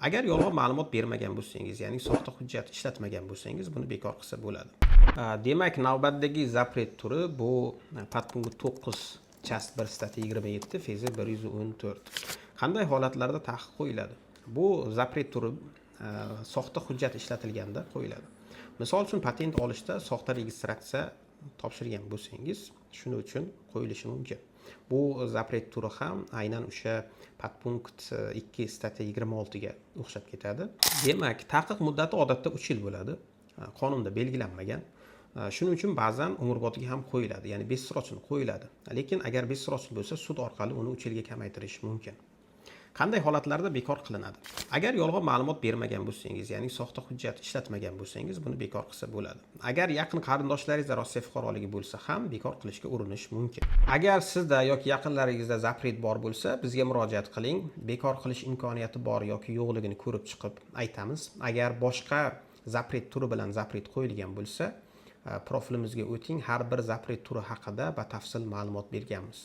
Agar yolg'on ma'lumot bermagan bo'lsangiz, ya'ni soxta hujjat ishlatmagan bo'lsangiz, buni bekor qilsa bo'ladi. Demak, navbatdagi zapret turi bu podpunkt 9 chast 1 statiya 27 fezi 114. Qanday holatlarda taqiq qo'yiladi? Bu zapret turi soxta hujjat ishlatilganda qo'yiladi. Misol uchun patent olishda soxta registratsiya topshirgan bo'lsangiz, shuning uchun qo'yilishi mumkin. Bu zapret turi ham aynan o'sha podpunkt 2 statiya 26 ga o'xshab ketadi. Demak, taqiq muddati odatda 3 yil bo'ladi. Qonunda belgilanmagan. Shuning uchun ba'zan umrbodga ham qo'yiladi, ya'ni bessrochin qo'yiladi. Lekin agar bessrochin bo'lsa, sud orqali uni 3 yilga kamaytirish mumkin. Qanday holatlarda bekor qilinadi? Agar yolg'on ma'lumot bermagan bo'lsangiz, ya'ni soxta hujjat ishlatmagan bo'lsangiz, buni bekor qilsa bo'ladi. Agar yaqin qarindoshlaringizda Rossiya fuqaroligi bo'lsa ham bekor qilishga urinish mumkin. Agar sizda yoki yaqinlaringizda zapret bor bo'lsa, bizga murojaat qiling. Bekor qilish imkoniyati bor yoki yo'qligini ko'rib chiqib aytamiz. Agar boshqa zapret turi bilan zapret qo'yilgan bo'lsa, profilimizga o'ting. Har bir zapret turi haqida batafsil ma'lumot berganmiz.